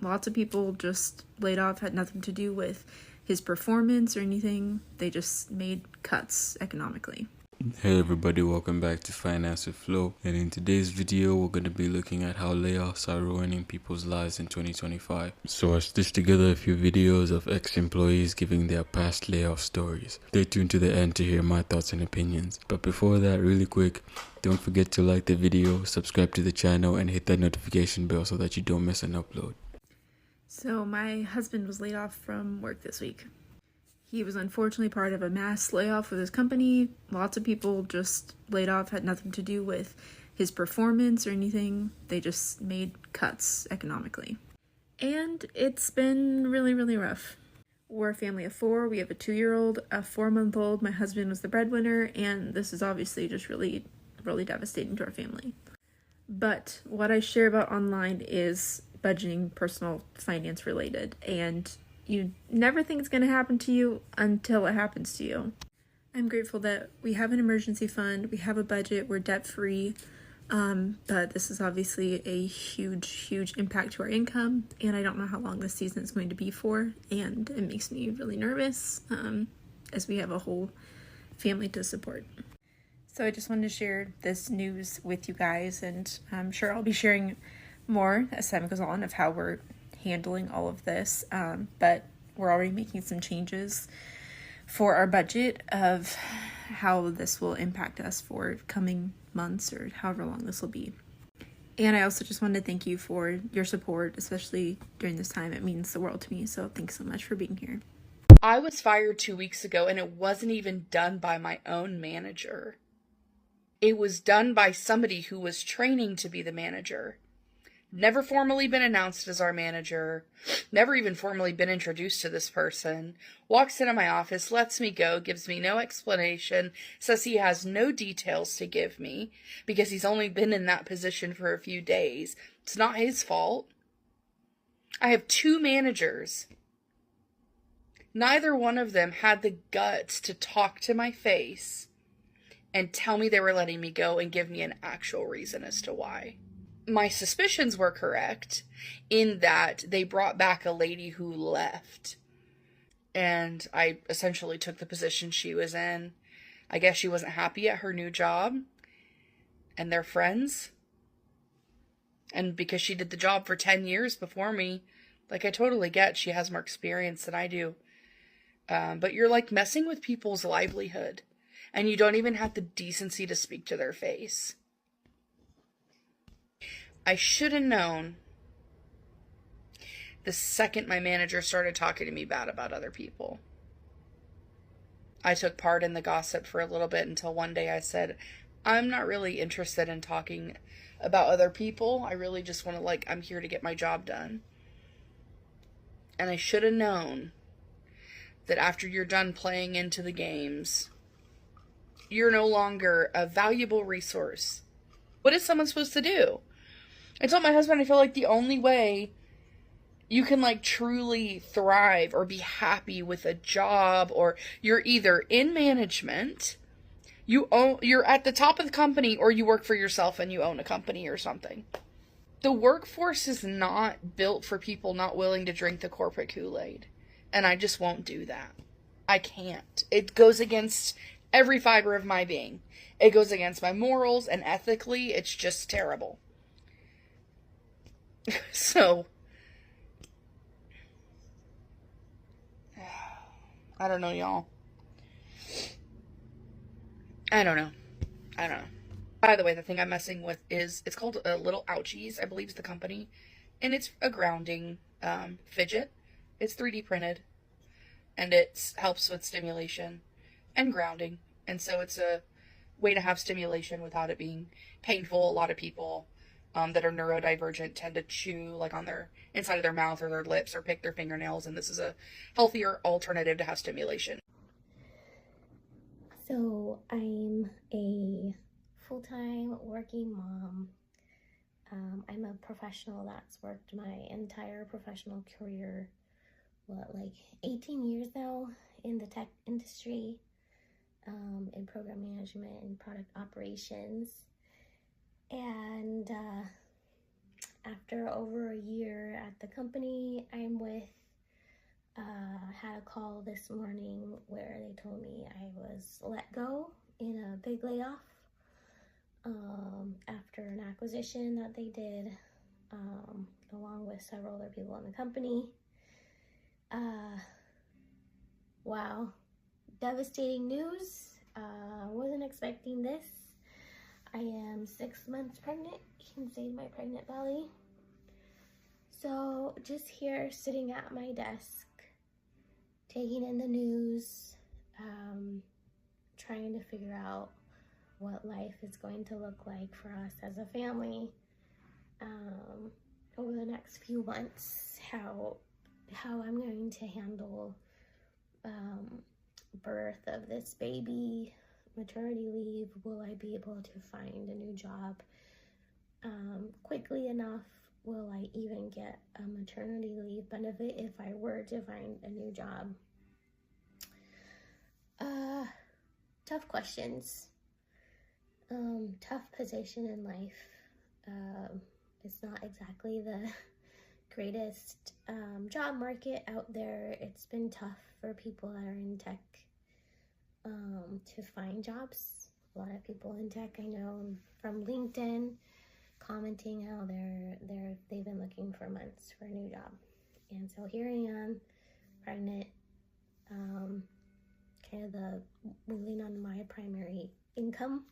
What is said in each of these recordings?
Lots of people just laid off, had nothing to do with his performance or anything. They just made cuts economically. Hey everybody, welcome back to Finance with Flow, and in today's video we're going to be looking at how layoffs are ruining people's lives in 2025. So I stitched together a few videos of ex-employees giving their past layoff stories. Stay tuned to the end to hear my thoughts and opinions. But before that, really quick, don't forget to like the video, subscribe to the channel, and hit that notification bell so that you don't miss an upload. So my husband was laid off from work this week. He was unfortunately part of a mass layoff with his company. Lots of people just laid off, had nothing to do with his performance or anything. They just made cuts economically. And it's been really, really rough. We're a family of 4. We have a 2-year-old, a 4-month-old. My husband was the breadwinner, and this is obviously just really, really devastating to our family. But what I share about online is budgeting, personal finance related, and you never think it's going to happen to you until it happens to you. I'm grateful that we have an emergency fund, we have a budget, we're debt-free, but this is obviously a huge impact to our income, and I don't know how long this season is going to be for, and it makes me really nervous, as we have a whole family to support. So I just wanted to share this news with you guys, and I'm sure I'll be sharing more as time goes on of how we're handling all of this, but we're already making some changes for our budget of how this will impact us for coming months or however long this will be. And I also just wanted to thank you for your support, especially during this time. It means the world to me, so thanks so much for being here. I was fired 2 weeks ago, and it wasn't even done by my own manager. It was done by somebody who was training to be the manager. Never formally been announced as our manager, never even formally been introduced to this person, walks into my office, lets me go, gives me no explanation, says he has no details to give me because he's only been in that position for a few days. It's not his fault. I have 2 managers. Neither one of them had the guts to talk to my face and tell me they were letting me go and give me an actual reason as to why. My suspicions were correct in that they brought back a lady who left. And I essentially took the position she was in. I guess she wasn't happy at her new job. And they're friends. And because she did the job for 10 years before me, like I totally get she has more experience than I do. But you're like messing with people's livelihood. And you don't even have the decency to speak to their face. I should have known the second my manager started talking to me bad about other people. I took part in the gossip for a little bit until one day I said, I'm not really interested in talking about other people. I really just want to, I'm here to get my job done. And I should have known that after you're done playing into the games, you're no longer a valuable resource. What is someone supposed to do? I told my husband I feel like the only way you can truly thrive or be happy with a job, or you're either in management, you're at the top of the company, or you work for yourself and you own a company or something. The workforce is not built for people not willing to drink the corporate Kool-Aid. And I just won't do that. I can't. It goes against every fiber of my being. It goes against my morals, and ethically, it's just terrible. So, I don't know, y'all. I don't know. By the way, the thing I'm messing with it's called Little Ouchies, I believe is the company. And it's a grounding fidget. It's 3D printed. And it helps with stimulation and grounding. And so it's a way to have stimulation without it being painful. A lot of people that are neurodivergent tend to chew on their inside of their mouth or their lips or pick their fingernails, and this is a healthier alternative to have stimulation. So I'm a full-time working mom. I'm a professional that's worked my entire professional career, 18 years now in the tech industry, in program management and product operations. And after over a year at the company I'm with, had a call this morning where they told me I was let go in a big layoff after an acquisition that they did, along with several other people in the company. Wow, devastating news. Wasn't expecting this. I am 6 months pregnant. You can see my pregnant belly. So just here sitting at my desk, taking in the news, trying to figure out what life is going to look like for us as a family over the next few months, how I'm going to handle birth of this baby, maternity leave. Will I be able to find a new job quickly enough? Will I even get a maternity leave benefit if I were to find a new job? Tough questions. Tough position in life. It's not exactly the greatest job market out there. It's been tough for people that are in tech to find jobs. A lot of people in tech I know from LinkedIn commenting how they've been looking for months for a new job. And so here I am, pregnant, kind of moving on my primary income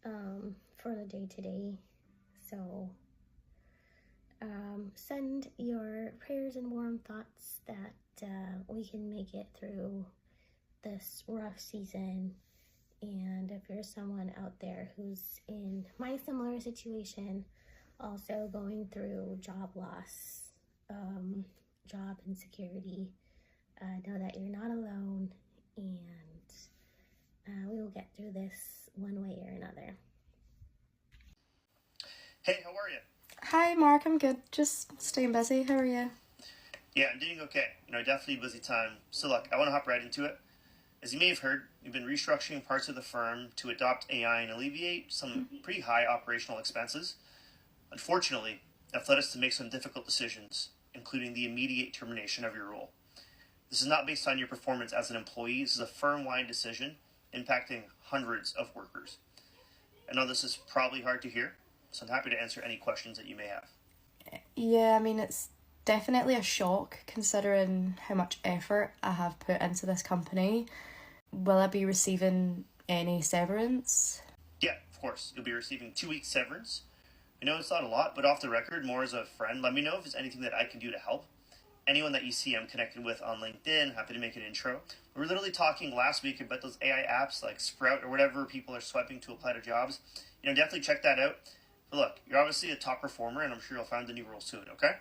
for the day-to-day. So send your prayers and warm thoughts that we can make it through this rough season. And if you're someone out there who's in my similar situation, also going through job loss, job insecurity, know that you're not alone, and we will get through this one way or another. Hey, how are you? Hi, Mark. I'm good. Just staying busy. How are you? Yeah, I'm doing okay. Definitely a busy time. So look, I want to hop right into it. As you may have heard, we've been restructuring parts of the firm to adopt AI and alleviate some pretty high operational expenses. Unfortunately, that's led us to make some difficult decisions, including the immediate termination of your role. This is not based on your performance as an employee. This is a firm-wide decision impacting hundreds of workers. I know this is probably hard to hear, so I'm happy to answer any questions that you may have. Yeah, I mean, it's definitely a shock considering how much effort I have put into this company. Will I be receiving any severance? Yeah, of course. You'll be receiving 2 weeks severance. I know it's not a lot, but off the record, more as a friend, let me know if there's anything that I can do to help. Anyone that you see I'm connected with on LinkedIn, happy to make an intro. We were literally talking last week about those AI apps like Sprout or whatever people are swiping to apply to jobs. Definitely check that out. But look, you're obviously a top performer, and I'm sure you'll find a new role soon, okay?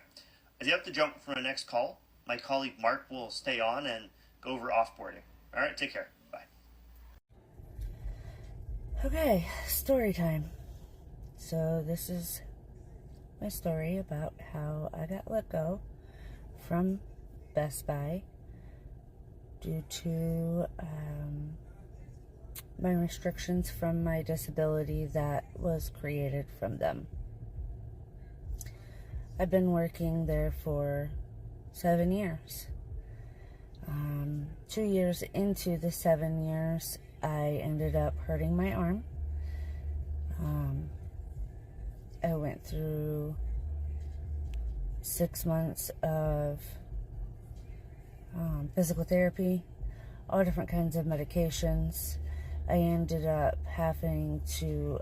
As you have to jump for the next call, my colleague Mark will stay on and go over offboarding. All right, take care. Bye. Okay, story time. So this is my story about how I got let go from Best Buy due to my restrictions from my disability that was created from them. I've been working there for 7 years. 2 years into the 7 years, I ended up hurting my arm. I went through 6 months of physical therapy, all different kinds of medications. I ended up having to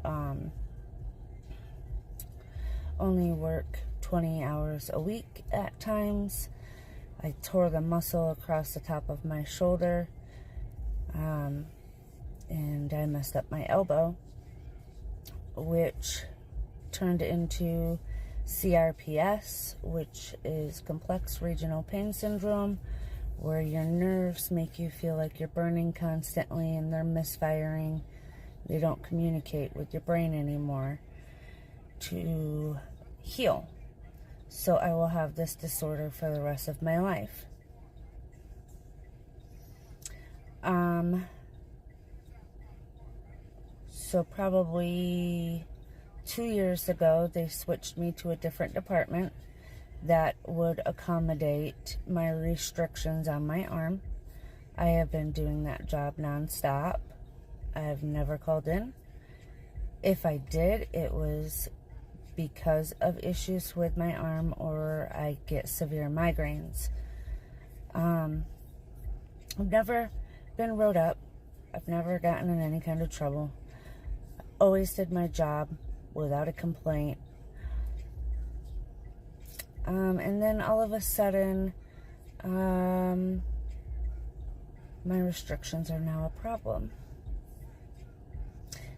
only work 20 hours a week at times. I tore the muscle across the top of my shoulder, and I messed up my elbow, which turned into CRPS, which is complex regional pain syndrome, where your nerves make you feel like you're burning constantly and they're misfiring. They don't communicate with your brain anymore to heal. So I will have this disorder for the rest of my life. So probably 2 years ago, they switched me to a different department that would accommodate my restrictions on my arm. I have been doing that job nonstop. I have never called in. If I did, it was because of issues with my arm, or I get severe migraines. I've never been wrote up. I've never gotten in any kind of trouble. Always did my job without a complaint. And then all of a sudden, my restrictions are now a problem.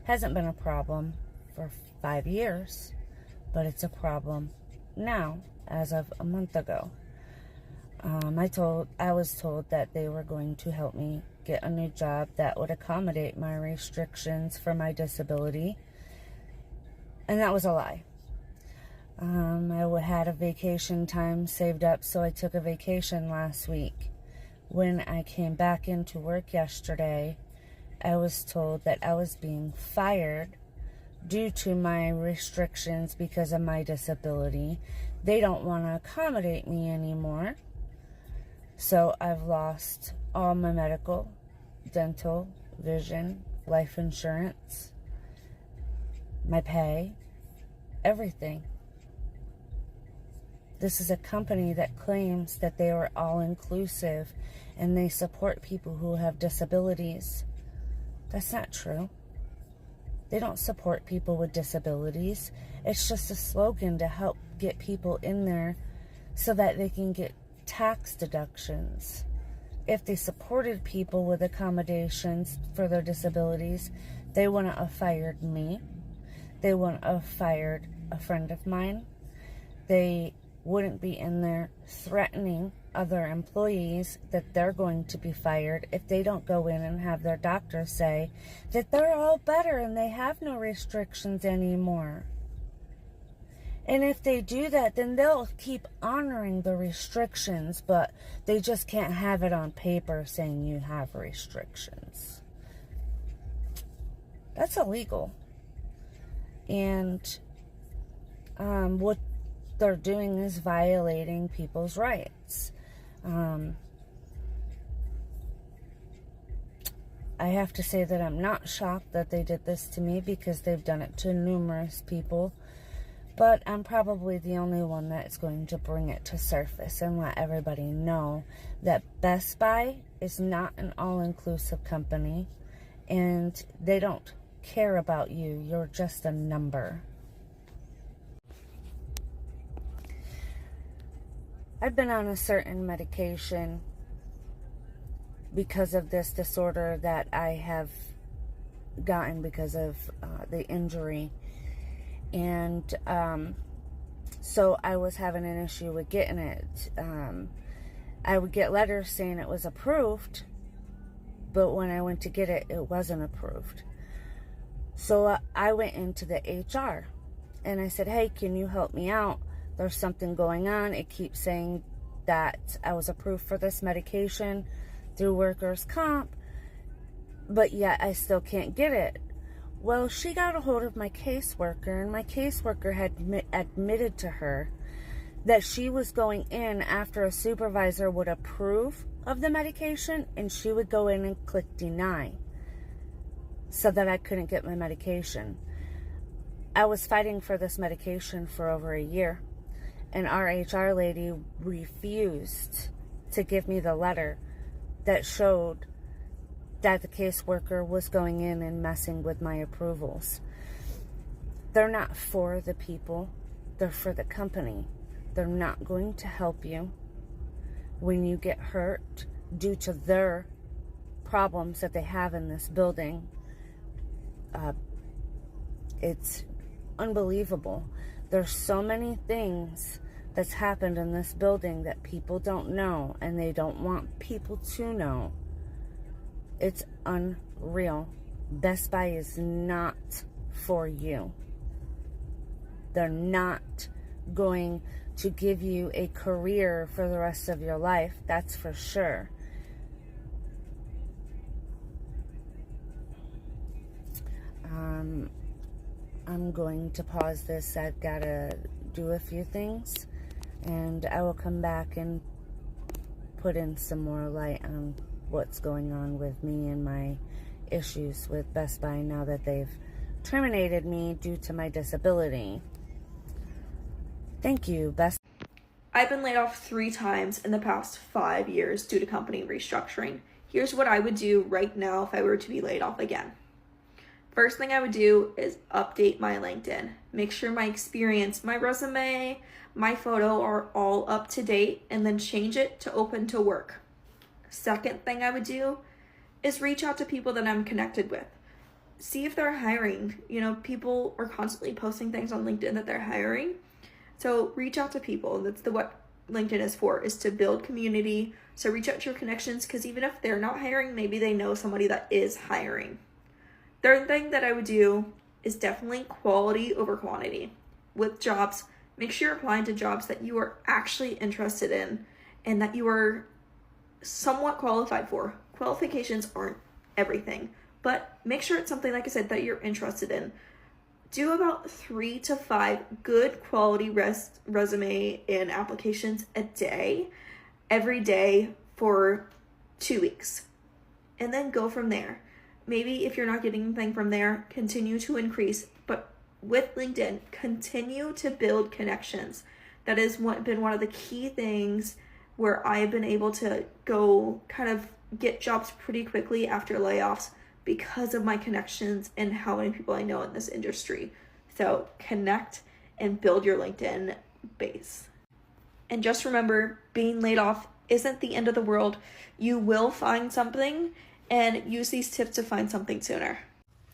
Hasn't been a problem for 5 years, but it's a problem now, as of a month ago. I was told that they were going to help me get a new job that would accommodate my restrictions for my disability, and that was a lie. I had a vacation time saved up, so I took a vacation last week. When I came back into work yesterday, I was told that I was being fired due to my restrictions because of my disability. They don't want to accommodate me anymore. So I've lost all my medical, dental, vision, life insurance, my pay, everything. This is a company that claims that they are all-inclusive and they support people who have disabilities. That's not true. They don't support people with disabilities. It's just a slogan to help get people in there so that they can get tax deductions. If they supported people with accommodations for their disabilities, they wouldn't have fired me. They wouldn't have fired a friend of mine. They wouldn't be in there threatening other employees that they're going to be fired if they don't go in and have their doctor say that they're all better and they have no restrictions anymore. And if they do that, then they'll keep honoring the restrictions, but they just can't have it on paper saying you have restrictions. That's illegal. And what they're doing is violating people's rights. I have to say that I'm not shocked that they did this to me, because they've done it to numerous people. But I'm probably the only one that's going to bring it to surface and let everybody know that Best Buy is not an all-inclusive company, and they don't care about you. You're just a number. I've been on a certain medication because of this disorder that I have gotten because of the injury. And so I was having an issue with getting it. I would get letters saying it was approved, but when I went to get it, it wasn't approved. So I went into the HR and I said, hey, can you help me out? There's something going on. It keeps saying that I was approved for this medication through workers' comp, but yet I still can't get it. Well, she got a hold of my caseworker, and my caseworker had admitted to her that she was going in after a supervisor would approve of the medication, and she would go in and click deny so that I couldn't get my medication. I was fighting for this medication for over a year, and our HR lady refused to give me the letter that showed that the caseworker was going in and messing with my approvals. They're not for the people, they're for the company. They're not going to help you when you get hurt due to their problems that they have in this building. It's unbelievable. There's so many things that's happened in this building that people don't know, and they don't want people to know. It's unreal. Best Buy is not for you. They're not going to give you a career for the rest of your life, that's for sure. I'm going to pause this. I've got to do a few things, and I will come back and put in some more light on what's going on with me and my issues with Best Buy now that they've terminated me due to my disability. Thank you, Best. I've been laid off 3 times in the past 5 years due to company restructuring. Here's what I would do right now if I were to be laid off again. First thing I would do is update my LinkedIn. Make sure my experience, my resume, my photo are all up to date, and then change it to open to work. Second thing I would do is reach out to people that I'm connected with. See if they're hiring. People are constantly posting things on LinkedIn that they're hiring. So reach out to people. That's what LinkedIn is for, is to build community. So reach out to your connections, because even if they're not hiring, maybe they know somebody that is hiring. Third thing that I would do is definitely quality over quantity. With jobs, make sure you're applying to jobs that you are actually interested in and that you are somewhat qualified for. Qualifications aren't everything, but make sure it's something, like I said, that you're interested in. Do about 3 to 5 good quality resume and applications a day, every day for 2 weeks, and then go from there. Maybe if you're not getting anything from there, continue to increase. But with LinkedIn, continue to build connections. That has been one of the key things where I've been able to go kind of get jobs pretty quickly after layoffs, because of my connections and how many people I know in this industry. So connect and build your LinkedIn base. And just remember, being laid off isn't the end of the world. You will find something, and use these tips to find something sooner.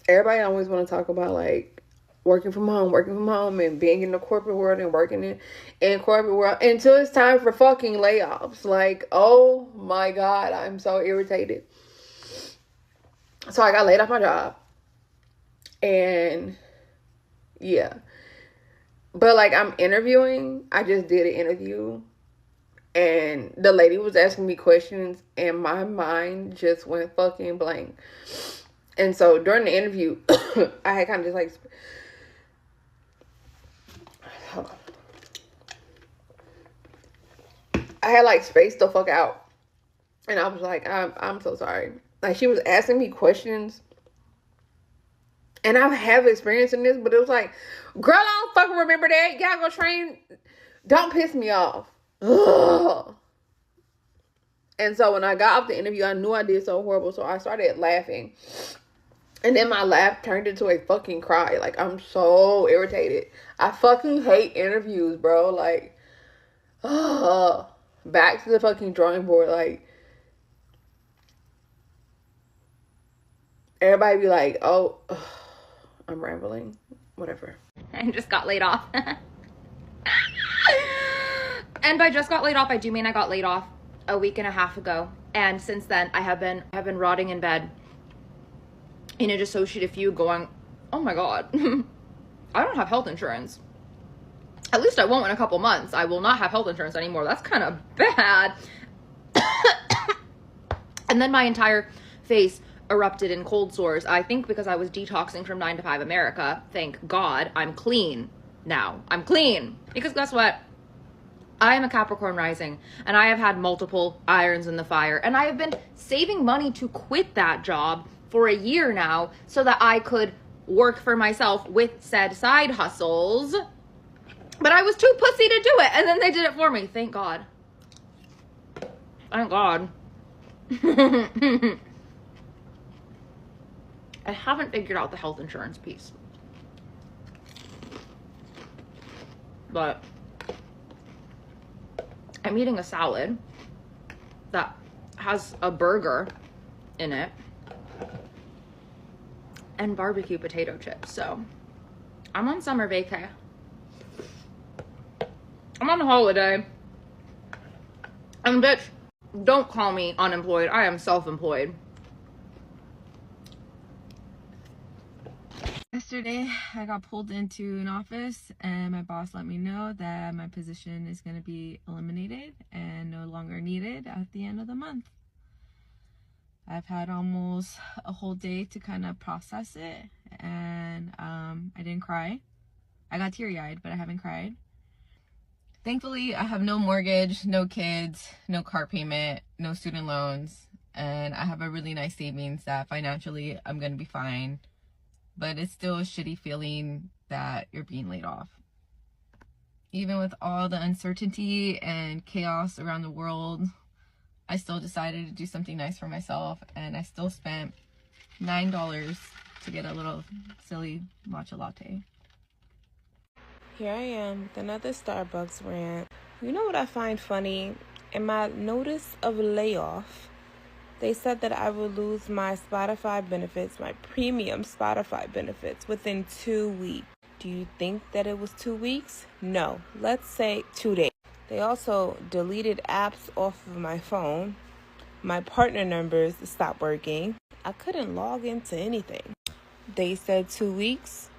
Everybody always want to talk about like working from home and being in the corporate world and working in corporate world until it's time for fucking layoffs. Like, oh my God, I'm so irritated. So I got laid off my job, and yeah, but like I'm interviewing. I just did an interview, and the lady was asking me questions, and my mind just went fucking blank. And so during the interview, I had kind of just like, hold on. I had like spaced the fuck out, and I was like, I'm so sorry. Like, she was asking me questions, and I have experience in this, but it was like, girl, I don't fucking remember that. Y'all go train. Don't piss me off. Ugh. And so when I got off the interview, I knew I did so horrible, so I started laughing. And then my laugh turned into a fucking cry. Like, I'm so irritated. I fucking hate interviews, bro. Like, back to the fucking drawing board. Like, everybody be like, oh, I'm rambling. Whatever. I just got laid off. And by just got laid off, I do mean I got laid off a week and a half ago. And since then, I have been rotting in bed in a dissociative fugue, going, oh my God, I don't have health insurance. At least I won't in a couple months. I will not have health insurance anymore. That's kind of bad. And then my entire face erupted in cold sores. I think because I was detoxing from 9 to 5 America. Thank God I'm clean now. I'm clean. Because guess what? I am a Capricorn rising, and I have had multiple irons in the fire, and I have been saving money to quit that job for a year now so that I could work for myself with said side hustles. But I was too pussy to do it, and then they did it for me. Thank God. Thank God. I haven't figured out the health insurance piece. But I'm eating a salad that has a burger in it and barbecue potato chips. So I'm on summer vacay. I'm on a holiday. And bitch, don't call me unemployed. I am self-employed. Yesterday, I got pulled into an office, and my boss let me know that my position is going to be eliminated and no longer needed at the end of the month. I've had almost a whole day to kind of process it and I didn't cry. I got teary-eyed, but I haven't cried. Thankfully, I have no mortgage, no kids, no car payment, no student loans, and I have a really nice savings that financially I'm going to be fine. But it's still a shitty feeling that you're being laid off. Even with all the uncertainty and chaos around the world, I still decided to do something nice for myself, and I still spent $9 to get a little silly matcha latte. Here I am with another Starbucks rant. You know what I find funny? In my notice of layoff, they said that I would lose my Spotify benefits, my premium Spotify benefits, within 2 weeks. Do you think that it was 2 weeks? No, let's say 2 days. They also deleted apps off of my phone. My partner numbers stopped working. I couldn't log into anything. They said 2 weeks,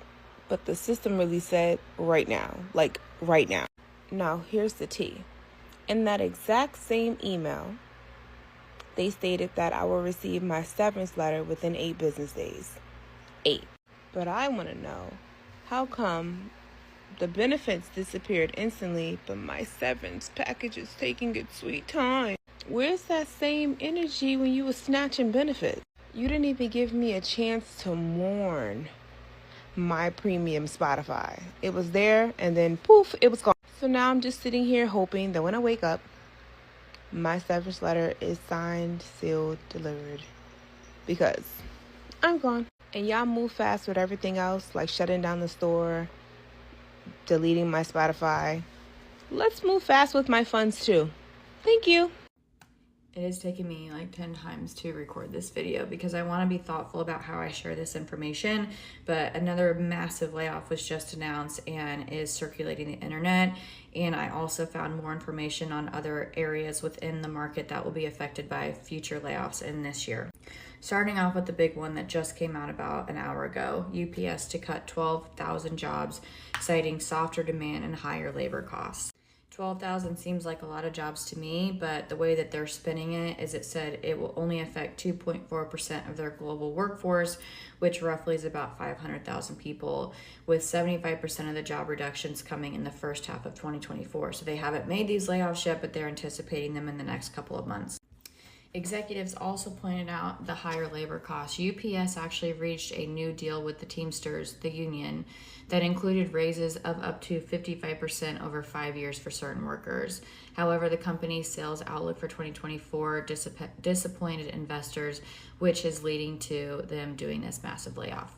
but the system really said right now, like right now. Now, here's the tea. In that exact same email, they stated that I will receive my severance letter within 8 business days. 8. But I want to know, how come the benefits disappeared instantly, but my severance package is taking its sweet time? Where's that same energy when you were snatching benefits? You didn't even give me a chance to mourn my premium Spotify. It was there, and then poof, it was gone. So now I'm just sitting here hoping that when I wake up, my severance letter is signed, sealed, delivered, because I'm gone. And y'all move fast with everything else, like shutting down the store, deleting my Spotify. Let's move fast with my funds too. Thank you. It has taken me like 10 times to record this video because I want to be thoughtful about how I share this information. But another massive layoff was just announced and is circulating the internet. And I also found more information on other areas within the market that will be affected by future layoffs in this year. Starting off with the big one that just came out about an hour ago, UPS to cut 12,000 jobs, citing softer demand and higher labor costs. 12,000 seems like a lot of jobs to me, but the way that they're spinning it is it said it will only affect 2.4% of their global workforce, which roughly is about 500,000 people, with 75% of the job reductions coming in the first half of 2024. So they haven't made these layoffs yet, but they're anticipating them in the next couple of months. Executives also pointed out the higher labor costs. UPS actually reached a new deal with the Teamsters, the union, that included raises of up to 55% over 5 years for certain workers. However, the company's sales outlook for 2024 disappointed investors, which is leading to them doing this massive layoff.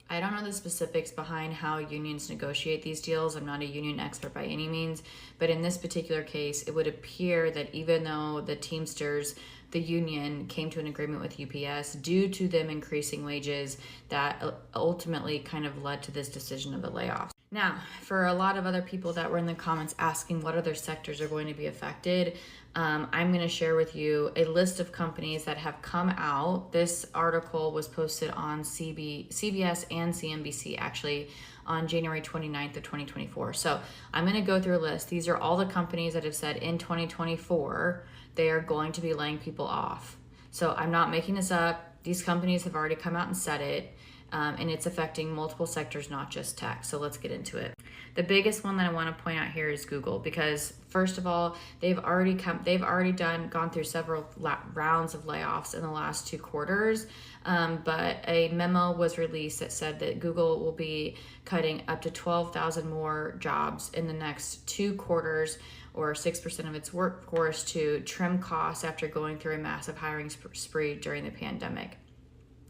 I don't know the specifics behind how unions negotiate these deals. I'm not a union expert by any means, but in this particular case, it would appear that even though the Teamsters, the union, came to an agreement with UPS due to them increasing wages, that ultimately kind of led to this decision of the layoffs. Now, for a lot of other people that were in the comments asking what other sectors are going to be affected, I'm going to share with you a list of companies that have come out. This article was posted on CBS and CNBC actually on January 29th of 2024. So I'm going to go through a list. These are all the companies that have said in 2024 they are going to be laying people off. So I'm not making this up. These companies have already come out and said it. And it's affecting multiple sectors, not just tech. So let's get into it. The biggest one that I want to point out here is Google, because first of all, they've already gone through several rounds of layoffs in the last 2 quarters. But a memo was released that said that Google will be cutting up to 12,000 more jobs in the next 2 quarters, or 6% of its workforce, to trim costs after going through a massive hiring spree during the pandemic.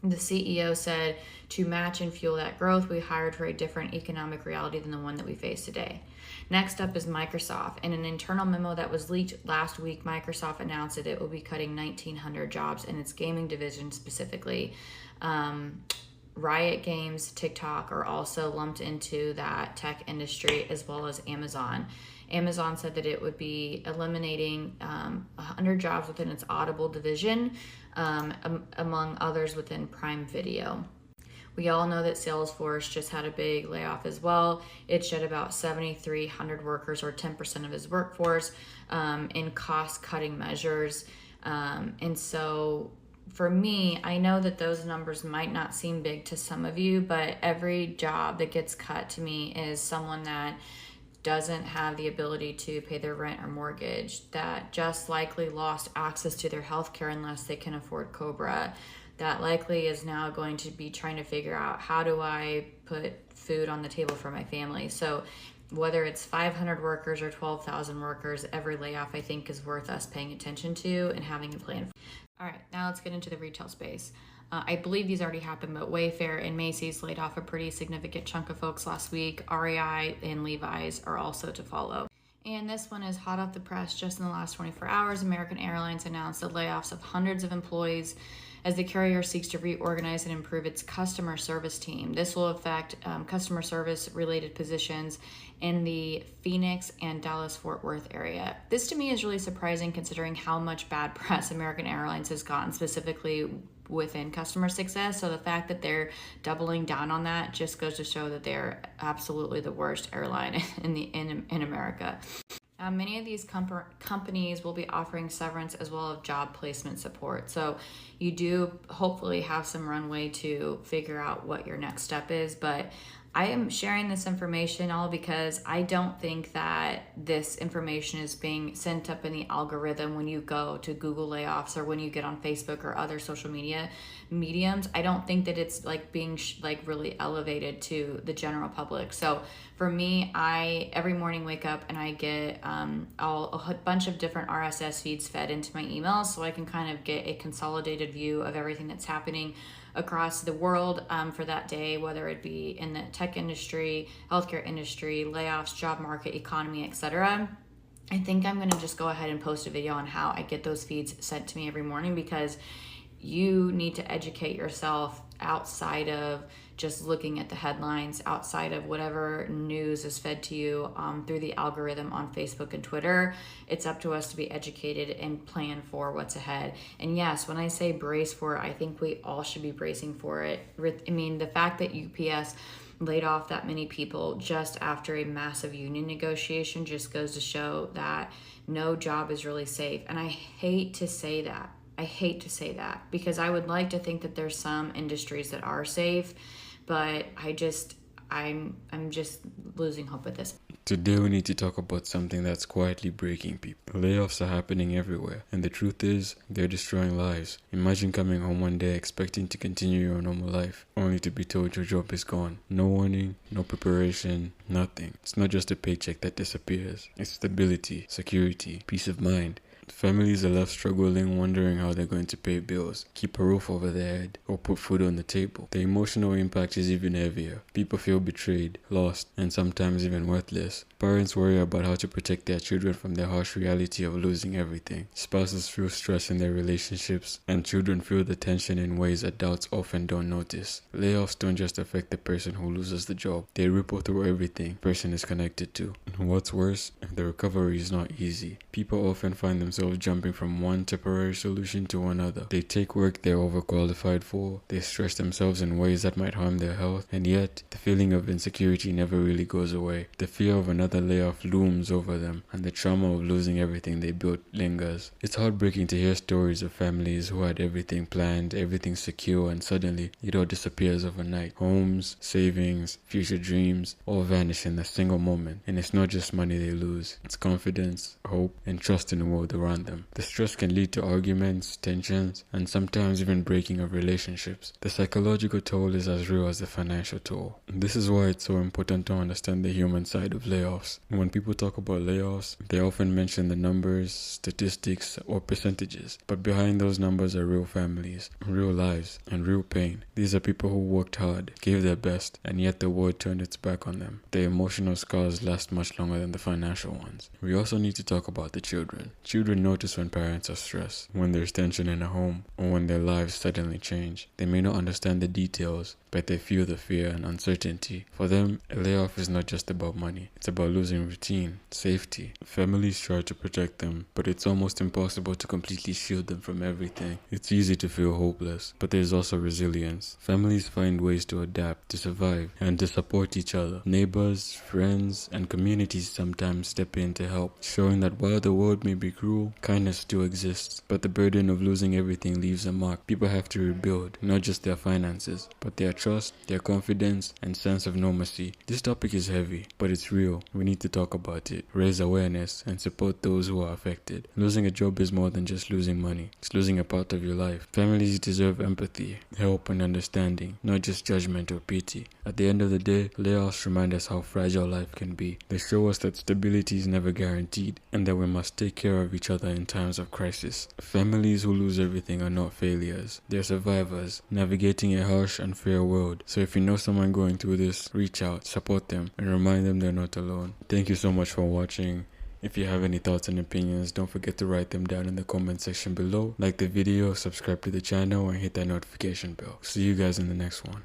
The CEO said, to match and fuel that growth, we hired for a different economic reality than the one that we face today. Next up is Microsoft. In an internal memo that was leaked last week, Microsoft announced that it will be cutting 1,900 jobs in its gaming division specifically. Riot Games, TikTok are also lumped into that tech industry, as well as Amazon. Amazon said that it would be eliminating 100 jobs within its Audible division, among others within Prime Video. We all know that Salesforce just had a big layoff as well. It shed about 7,300 workers, or 10% of its workforce, in cost-cutting measures. And so for me, I know that those numbers might not seem big to some of you, but every job that gets cut to me is someone that doesn't have the ability to pay their rent or mortgage, that just likely lost access to their health care unless they can afford COBRA, that likely is now going to be trying to figure out, how do I put food on the table for my family? So whether it's 500 workers or 12,000 workers, every layoff I think is worth us paying attention to and having a plan. All right, now let's get into the retail space. I believe these already happened, but Wayfair and Macy's laid off a pretty significant chunk of folks last week. REI and Levi's are also to follow. And this one is hot off the press. Just in the last 24 hours, American Airlines announced the layoffs of hundreds of employees as the carrier seeks to reorganize and improve its customer service team. This will affect customer service related positions in the Phoenix and Dallas-Fort Worth area. This to me is really surprising considering how much bad press American Airlines has gotten, specifically within customer success. So the fact that they're doubling down on that just goes to show that they're absolutely the worst airline in America. Many of these companies will be offering severance as well as job placement support. So you do hopefully have some runway to figure out what your next step is. But I am sharing this information all because I don't think that this information is being sent up in the algorithm when you go to Google layoffs or when you get on Facebook or other social media mediums. I don't think that it's like being really elevated to the general public. So for me, I every morning wake up and I get a bunch of different RSS feeds fed into my emails, so I can kind of get a consolidated view of everything that's happening across the world for that day, whether it be in the tech industry, healthcare industry, layoffs, job market, economy, etc. I think I'm gonna just go ahead and post a video on how I get those feeds sent to me every morning, because you need to educate yourself outside of just looking at the headlines, outside of whatever news is fed to you through the algorithm on Facebook and Twitter. It's up to us to be educated and plan for what's ahead. And yes, when I say brace for it, I think we all should be bracing for it. I mean, the fact that UPS laid off that many people just after a massive union negotiation just goes to show that no job is really safe. And I hate to say that. Because I would like to think that there's some industries that are safe, but I'm just losing hope with this. Today we need to talk about something that's quietly breaking people. Layoffs are happening everywhere, and the truth is, they're destroying lives. Imagine coming home one day expecting to continue your normal life, only to be told your job is gone. No warning, no preparation, nothing. It's not just a paycheck that disappears. It's stability, security, peace of mind. Families are left struggling, wondering how they're going to pay bills, keep a roof over their head, or put food on the table. The emotional impact is even heavier. People feel betrayed, lost, and sometimes even worthless. Parents worry about how to protect their children from the harsh reality of losing everything. Spouses feel stress in their relationships, and children feel the tension in ways adults often don't notice. Layoffs don't just affect the person who loses the job. They ripple through everything the person is connected to. And what's worse, the recovery is not easy. People often find themselves jumping from one temporary solution to another. They take work they're overqualified for, they stress themselves in ways that might harm their health, and yet the feeling of insecurity never really goes away. The fear of another layoff looms over them, and the trauma of losing everything they built lingers. It's heartbreaking to hear stories of families who had everything planned, everything secure, and suddenly it all disappears overnight. Homes, savings, future dreams all vanish in a single moment, and it's not just money they lose. It's confidence, hope, and trust in the world around them. The stress can lead to arguments, tensions, and sometimes even breaking of relationships. The psychological toll is as real as the financial toll. This is why it's so important to understand the human side of layoffs. When people talk about layoffs, they often mention the numbers, statistics, or percentages. But behind those numbers are real families, real lives, and real pain. These are people who worked hard, gave their best, and yet the world turned its back on them. The emotional scars last much longer than the financial ones. We also need to talk about the children. Children notice when parents are stressed, when there's tension in a home, or when their lives suddenly change. They may not understand the details, but they feel the fear and uncertainty. For them, a layoff is not just about money. It's about losing routine, safety. Families try to protect them, but it's almost impossible to completely shield them from everything. It's easy to feel hopeless, but there's also resilience. Families find ways to adapt, to survive, and to support each other. Neighbors, friends, and communities sometimes step in to help, showing that while the world may be cruel, people, kindness still exists, but the burden of losing everything leaves a mark. People have to rebuild, not just their finances, but their trust, their confidence, and sense of normalcy. This topic is heavy, but it's real. We need to talk about it, raise awareness, and support those who are affected. Losing a job is more than just losing money. It's losing a part of your life. Families deserve empathy, help, and understanding, not just judgment or pity. At the end of the day, layoffs remind us how fragile life can be. They show us that stability is never guaranteed, and that we must take care of each other in times of crisis. Families who lose everything are not failures. They're survivors, navigating a harsh, unfair world. So if you know someone going through this, reach out, support them, and remind them they're not alone. Thank you so much for watching. If you have any thoughts and opinions, don't forget to write them down in the comment section below. Like the video, subscribe to the channel, and hit that notification bell. See you guys in the next one.